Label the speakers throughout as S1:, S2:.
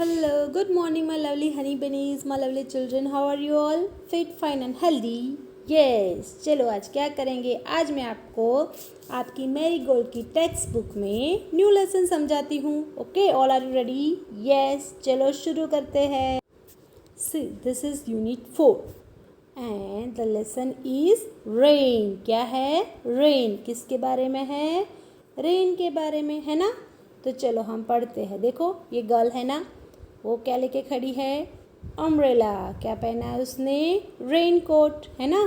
S1: Hello, good morning, my lovely honey bunnies, my lovely children. How are you all? Fit, fine and healthy? Yes. चलो आज क्या करेंगे? आज मैं आपको आपकी मेरी गोल्ड की टेक्स्ट बुक में न्यू लेसन समझाती हूँ. Okay, all are you ready? Yes. चलो शुरू करते हैं. See, this is unit 4 and the lesson is rain. क्या है? Rain. किसके बारे में है? Rain के बारे में है ना. तो चलो हम पढ़ते हैं. देखो ये गर्ल है ना, वो क्या लेके खड़ी है? अम्ब्रेला. क्या पहना है उसने? रेन कोट है ना.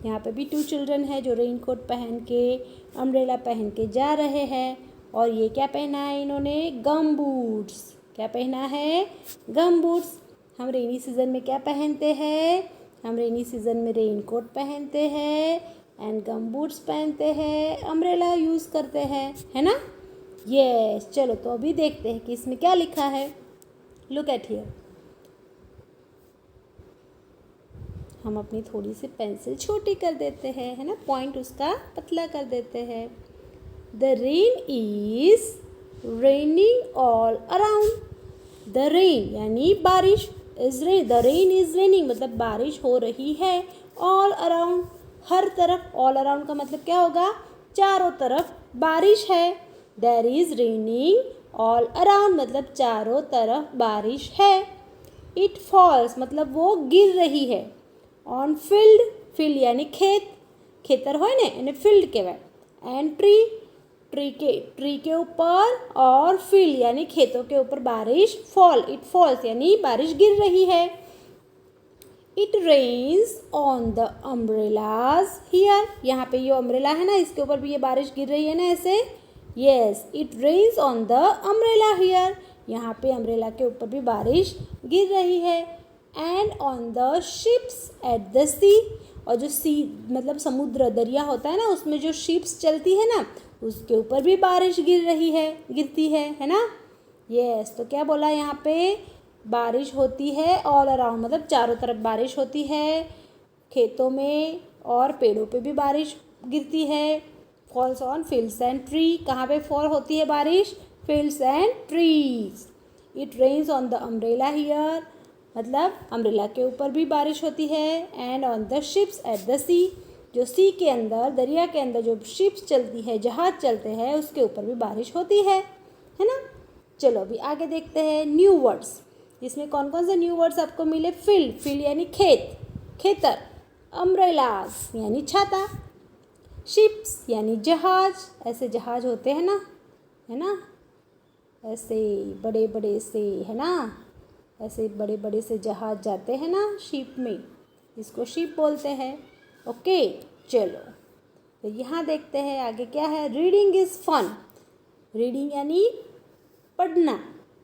S1: यहाँ पे भी 2 चिल्ड्रन है जो रेन कोट पहन के अम्ब्रेला पहन के जा रहे हैं. और ये क्या पहना है इन्होंने? गम बूट्स. क्या पहना है? गम बूट्स. हम रेनी सीज़न में क्या पहनते हैं? हम रेनी सीज़न में रेन कोट पहनते हैं एंड गम बूट्स पहनते हैं, अम्ब्रेला यूज़ करते हैं, है ना. यस. चलो तो अभी देखते हैं कि इसमें क्या लिखा है. Look at here. हम अपनी थोड़ी सी पेंसिल छोटी कर देते हैं, है ना, पॉइंट उसका पतला कर देते हैं. The rain is raining all around. The rain यानी बारिश. Is rain, the rain is raining मतलब बारिश हो रही है. ऑल अराउंड हर तरफ. ऑल अराउंड का मतलब क्या होगा? चारों तरफ बारिश है. There is raining all around मतलब चारों तरफ बारिश है. इट फॉल्स मतलब वो गिर रही है. ऑन फील्ड, फील्ड यानी खेत, खेतर हो ना यानी फील्ड के बाद. एंड ट्री, ट्री के ऊपर. और फील्ड यानी खेतों के ऊपर बारिश. फॉल, इट फॉल्स यानी बारिश गिर रही है. It rains on the umbrellas here. यहाँ पे ये अम्ब्रेला है ना, इसके ऊपर भी ये बारिश गिर रही है ना ऐसे. Yes, it rains on the umbrella here. यहाँ पे अम्ब्रेला के ऊपर भी बारिश गिर रही है. And on the ships at the sea. और जो सी मतलब समुद्र, दरिया होता है ना, उसमें जो शिप्स चलती है ना, उसके ऊपर भी बारिश गिरती है ना. येस. तो क्या बोला यहाँ पे? बारिश होती है ऑल अराउंड मतलब चारों तरफ बारिश होती है. खेतों में और पेड़ों पे भी बारिश गिरती है. Falls on fields and tree. कहाँ पे फॉल होती है बारिश? Fields and trees. It rains on the umbrella here मतलब अम्ब्रेला के ऊपर भी बारिश होती है. And on the ships at the sea. जो सी के अंदर, दरिया के अंदर जो शिप्स चलती है, जहाज चलते हैं, उसके ऊपर भी बारिश होती है ना. चलो अभी आगे देखते हैं न्यू वर्ड्स. इसमें कौन कौन से न्यू वर्ड्स आपको मिले? फील्ड, फील्ड यानी खेत, खेतर. अम्ब्रेलास यानी छाता. शिप्स यानी जहाज, ऐसे जहाज होते हैं ना, है ना, ऐसे बड़े बड़े से, है ना, ऐसे बड़े बड़े से जहाज जाते हैं ना शिप में, इसको शिप बोलते हैं. ओके. चलो तो यहाँ देखते हैं आगे क्या है. Reading is fun. रीडिंग यानी पढ़ना.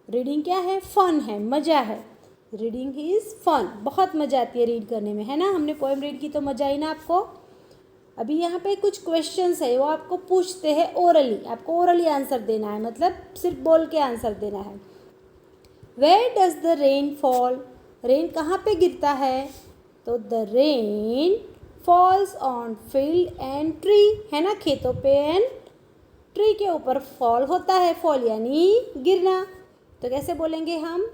S1: रीडिंग क्या है? फन है, मज़ा है. Reading is fun. बहुत मज़ा आती है रीड करने में, है ना. हमने पोएम रीड की तो मज़ा आई ना आपको. अभी यहाँ पे कुछ क्वेश्चंस है, वो आपको पूछते हैं ओरली. आपको ओरली आंसर देना है, मतलब सिर्फ बोल के आंसर देना है. Where does the rain fall. Rain कहाँ पे गिरता है? तो the rain falls on field and tree, है ना, खेतों पे एंड ट्री के ऊपर फॉल होता है. फॉल यानी गिरना. तो कैसे बोलेंगे हम?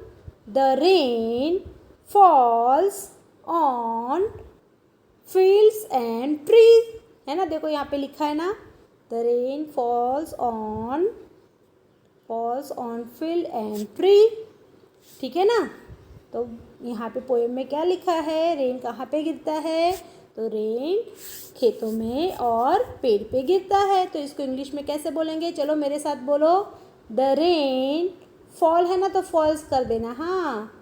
S1: The rain falls on fields and trees, है ना. देखो यहाँ पे लिखा है ना, the rain falls on field and tree. ठीक है ना. तो यहाँ पे पोएम में क्या लिखा है? रेन कहाँ पे गिरता है? तो रेन खेतों में और पेड़ पे गिरता है. तो इसको इंग्लिश में कैसे बोलेंगे? चलो मेरे साथ बोलो. द रेन फॉल है ना, तो फॉल्स कर देना. हाँ,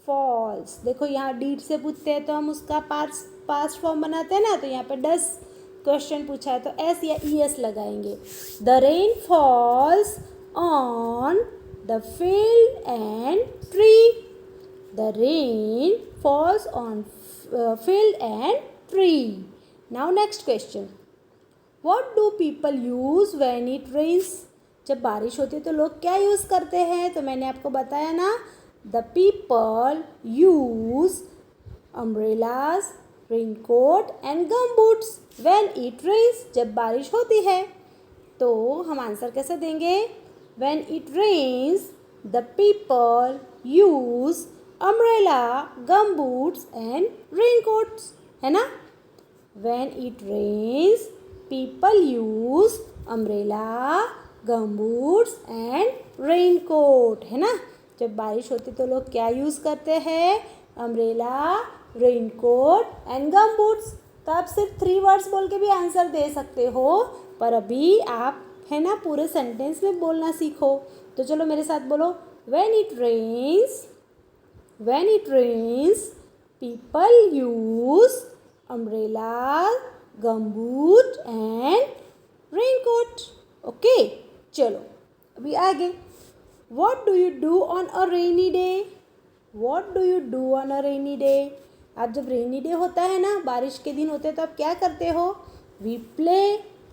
S1: फॉल्स. देखो यहाँ डीड से पूछते हैं तो हम उसका पास्ट फॉर्म बनाते हैं ना, तो यहाँ पे डस क्वेश्चन पूछा है तो एस या ई एस लगाएंगे. The rain falls on the field and tree. The rain falls on field and tree. Now next question. What do people use when it rains. जब बारिश होती है तो लोग क्या यूज़ करते हैं? तो मैंने आपको बताया ना, the people use umbrellas, raincoat and gum boots when it rains. जब बारिश होती है. तो हम आंसर कैसे देंगे? When it rains the people use umbrella, gum boots and raincoats, है ना। When it rains, people use umbrella, gumboots and raincoat, है ना। जब बारिश होती तो लोग क्या यूज़ करते हैं? Umbrella, raincoat and gumboots. तो आप सिर्फ 3 वर्ड्स बोल के भी आंसर दे सकते हो, पर अभी आप है ना पूरे सेंटेंस में बोलना सीखो। तो चलो मेरे साथ बोलो, When it rains, when it rains, people use umbrella, gumboot and raincoat. Okay, चलो अभी आगे। What do you do on a rainy day? What do you do on a rainy day? आप जब रेनी डे होता है ना, बारिश के दिन होते हैं, तो आप क्या करते हो? We play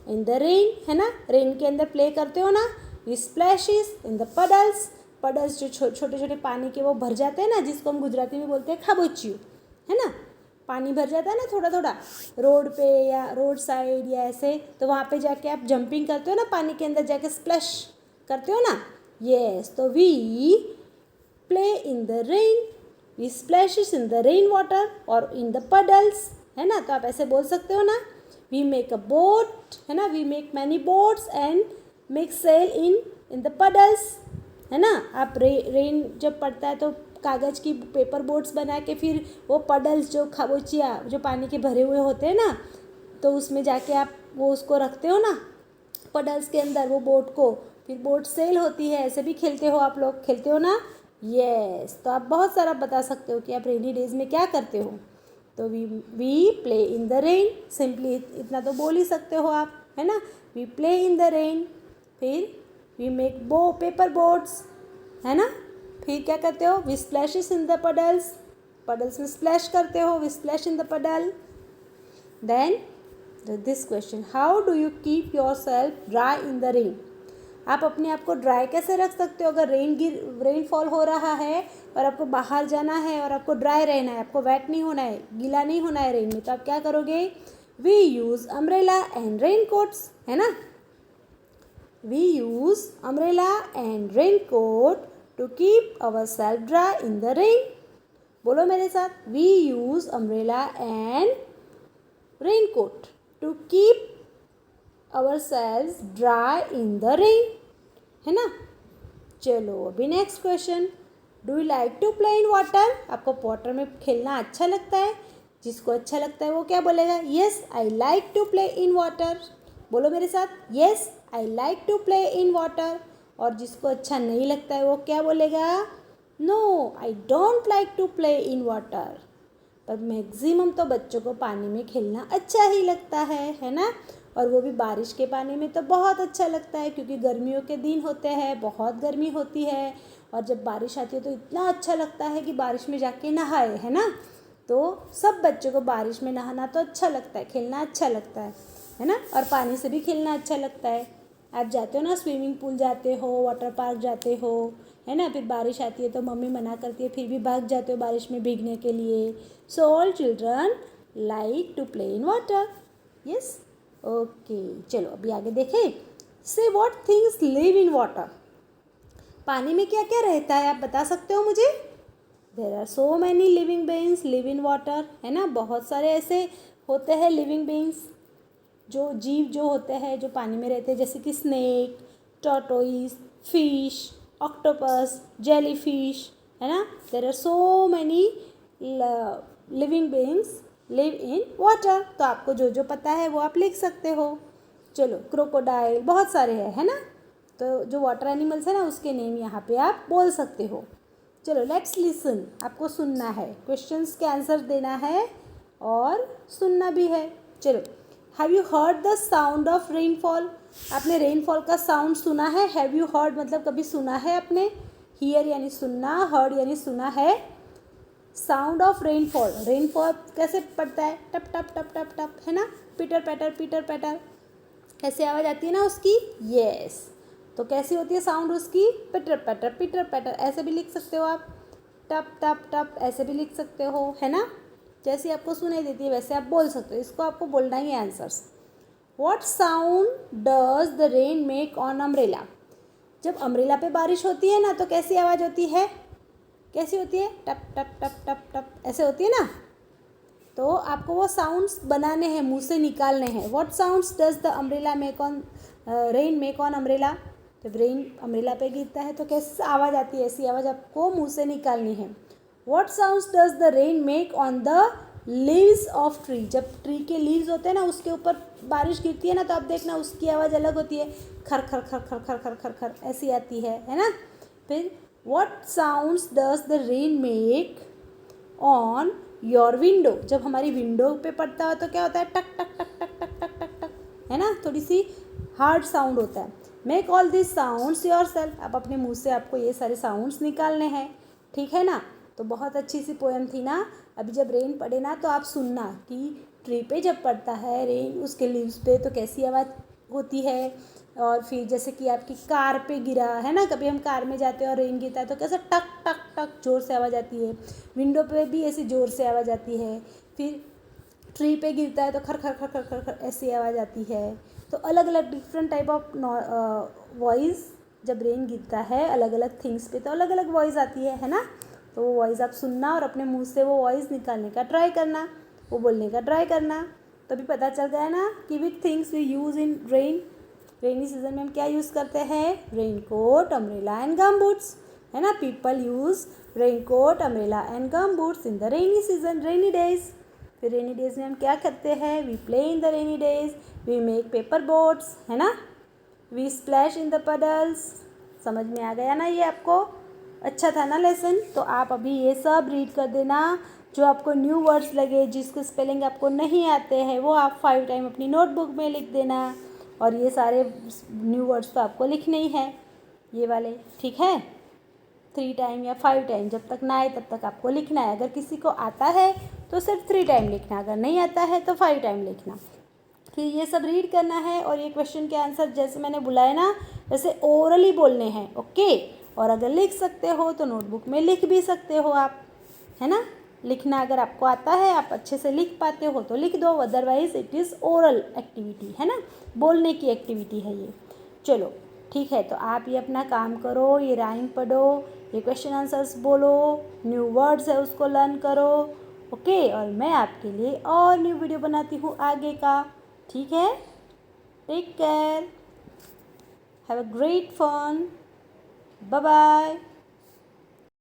S1: in the rain, है ना। रेन के अंदर प्ले करते हो ना। We splashes in the puddles. puddles जो छोटे छोटे पानी के वो भर जाते हैं ना, जिसको हम गुजराती में बोलते हैं खाबोचिયું, है ना। पानी भर जाता है ना थोड़ा थोड़ा रोड पे या रोड साइड या ऐसे, तो वहाँ पे जाके आप जंपिंग करते हो ना, पानी के अंदर जाके स्प्लैश करते हो ना। यस, तो we play in the rain, we splashes in the rain water और इन द पडल्स, है ना। तो आप ऐसे बोल सकते हो ना। वी मेक अ बोट, है ना। We make many boats and make sail in the puddles, है ना। आप रेन जब पड़ता है तो कागज़ की पेपर बोट्स बना के फिर वो पडल्स जो खाबोचिया जो पानी के भरे हुए होते हैं ना, तो उसमें जाके आप वो उसको रखते हो ना पडल्स के अंदर वो बोट को, फिर बोट सेल होती है। ऐसे भी खेलते हो आप लोग, खेलते हो ना। यस, तो आप बहुत सारा बता सकते हो कि आप रेनी डेज में क्या करते हो। तो we play in the rain, simply इतना तो बोल ही सकते हो आप, है ना। We play in the rain, फिर वी मेक पेपर बोट्स, है ना। फिर क्या करते हो? We splashes in the puddles, puddles में स्प्लैश करते हो, we splash in the puddle. Then this question, how do you keep yourself dry in the rain? आप अपने आप को ड्राई कैसे रख सकते हो? अगर रेन फॉल हो रहा है और आपको बाहर जाना है और आपको ड्राई रहना है, आपको वेट नहीं होना है, गीला नहीं होना है रेन में, तो आप क्या करोगे? We use umbrella and rain coats, है ना। We use umbrella and raincoat to keep ourselves dry in the rain. बोलो मेरे साथ, we use umbrella and raincoat to keep ourselves dry in the rain, है ना। चलो अभी next question, do you like to play in water? आपको water में खेलना अच्छा लगता है? जिसको अच्छा लगता है वो क्या बोलेगा? Yes, I like to play in water. बोलो मेरे साथ, yes I like to play in water. और जिसको अच्छा नहीं लगता है वो क्या बोलेगा? No, I don't like to play in water. पर मैक्सिमम तो बच्चों को पानी में खेलना अच्छा ही लगता है ना। और वो भी बारिश के पानी में तो बहुत अच्छा लगता है, क्योंकि गर्मियों के दिन होते हैं, बहुत गर्मी होती है, और जब बारिश आती है तो इतना अच्छा लगता है कि बारिश में जाके नहाए, है ना। तो सब बच्चों को बारिश में नहाना तो अच्छा लगता है, खेलना अच्छा लगता है ना। और पानी से भी खेलना अच्छा लगता है। आप जाते हो ना, स्विमिंग पूल जाते हो, वाटर पार्क जाते हो, है ना। फिर बारिश आती है तो मम्मी मना करती है, फिर भी भाग जाते हो बारिश में भीगने के लिए। So all children like to play in water. Yes, okay, चलो अभी आगे देखें। Say what things live in water? पानी में क्या क्या रहता है, आप बता सकते हो मुझे? There are so many living beings live in water, है ना। बहुत सारे ऐसे होते हैं लिविंग बीइंग्स, जो जीव जो होते हैं जो पानी में रहते हैं, जैसे कि snake, tortoise, fish, octopus, jelly fish, है ना। There are so many living beings live in water. तो आपको जो जो पता है वो आप लिख सकते हो। चलो, क्रोकोडाइल, बहुत सारे हैं, है ना। तो जो वाटर एनिमल्स है ना, उसके नेम यहाँ पे आप बोल सकते हो। चलो लेट्स लिसन, आपको सुनना है, क्वेश्चंस के आंसर देना है और सुनना भी है। चलो, have you heard the sound of rainfall? आपने रेनफॉल का साउंड सुना है? हैव यू हर्ड मतलब कभी सुना है आपने? हियर यानी सुनना, हर्ड यानी सुना है। साउंड ऑफ रेनफॉल, रेनफॉल कैसे पड़ता है? टप टप टप टप टप, है ना। पीटर पैटर ऐसे आवाज़ आती है ना उसकी। यस, तो कैसी होती है साउंड उसकी? पिटर पैटर, ऐसे भी लिख सकते हो आप। टप टप टप ऐसे भी लिख सकते हो, है ना। जैसी आपको सुनाई देती है वैसे आप बोल सकते हो। इसको आपको बोलना ही है answers. What sound does the rain make on umbrella? जब अम्ब्रेला पे बारिश होती है ना, तो कैसी आवाज़ होती है? कैसी होती है? टप टप टप टप टप ऐसे होती है ना। तो आपको वो साउंड्स बनाने हैं, मुंह से निकालने हैं। What sounds does the umbrella make on rain make on umbrella? जब रेन अम्ब्रेला पे गिरता है तो कैसी आवाज़ आती है? ऐसी आवाज़ आपको मुंह से निकालनी है। What sounds does the rain make on the leaves of tree? जब ट्री के लीव्स होते हैं ना, उसके ऊपर बारिश गिरती है ना, तो आप देखना उसकी आवाज़ अलग होती है, खर खर खर खर खर खर खर खर ऐसी आती है ना। फिर what sounds does the rain make on your window? जब हमारी विंडो पे पड़ता है तो क्या होता है? टक टक टक टक टक टक टक टक, है ना, थोड़ी सी हार्ड साउंड होता है। Make all this sounds your self. आप अपने मुंह से आपको ये सारे साउंड्स निकालने हैं, ठीक है ना। तो बहुत अच्छी सी पोएम थी ना। अभी जब रेन पड़े ना तो आप सुनना कि ट्री पे जब पड़ता है रेन, उसके लीव्स पे, तो कैसी आवाज़ होती है। और फिर जैसे कि आपकी कार पे गिरा है ना, कभी हम कार में जाते हैं और रेन गिरता है तो कैसे टक टक टक ज़ोर से आवाज़ आती है। विंडो पे भी ऐसी ज़ोर से आवाज़ आती है। फिर ट्री पे गिरता है तो खर खर खर खर खर खर ऐसी आवाज़ आती है। तो अलग अलग डिफरेंट टाइप ऑफ वॉइस जब रेन गिरता है अलग अलग थिंग्स पे तो अलग अलग वॉइस आती है ना। तो वो वॉइस आप सुनना और अपने मुंह से वो वॉइस निकालने का ट्राई करना, वो बोलने का ट्राई करना। तो अभी पता चल गया ना कि which things we use in rain. Rainy season में हम क्या यूज़ करते हैं? Rain coat, umbrella and gum boots, है ना। People use rain coat, umbrella and gum boots in the rainy season, rainy days. फिर रेनी डेज में हम क्या करते हैं? We play in the rainy days, we make paper boats, है ना, we splash in the puddles. समझ में आ गया ना ये आपको? अच्छा था ना लेसन? तो आप अभी ये सब रीड कर देना। जो आपको न्यू वर्ड्स लगे, जिसके स्पेलिंग आपको नहीं आते हैं, वो आप 5 टाइम अपनी नोटबुक में लिख देना। और ये सारे न्यू वर्ड्स तो आपको लिखने ही हैं, ये वाले, ठीक है। 3 टाइम या 5 टाइम, जब तक ना आए तब तक आपको लिखना है। अगर किसी को आता है तो सिर्फ 3 टाइम लिखना, अगर नहीं आता है तो 5 टाइम लिखना। फिर ये सब रीड करना है और ये क्वेश्चन के आंसर जैसे मैंने बुलाया ना वैसे ओरली बोलने हैं, ओके। और अगर लिख सकते हो तो नोटबुक में लिख भी सकते हो आप, है ना। लिखना अगर आपको आता है, आप अच्छे से लिख पाते हो तो लिख दो, otherwise it is oral activity, है ना, बोलने की एक्टिविटी है ये। चलो ठीक है, तो आप ये अपना काम करो, ये राइम पढ़ो, ये क्वेश्चन आंसर्स बोलो, न्यू वर्ड्स है उसको लर्न करो, ओके। और मैं आपके लिए और न्यू वीडियो बनाती हूँ आगे का, ठीक है। Take care, have a great fun, bye bye.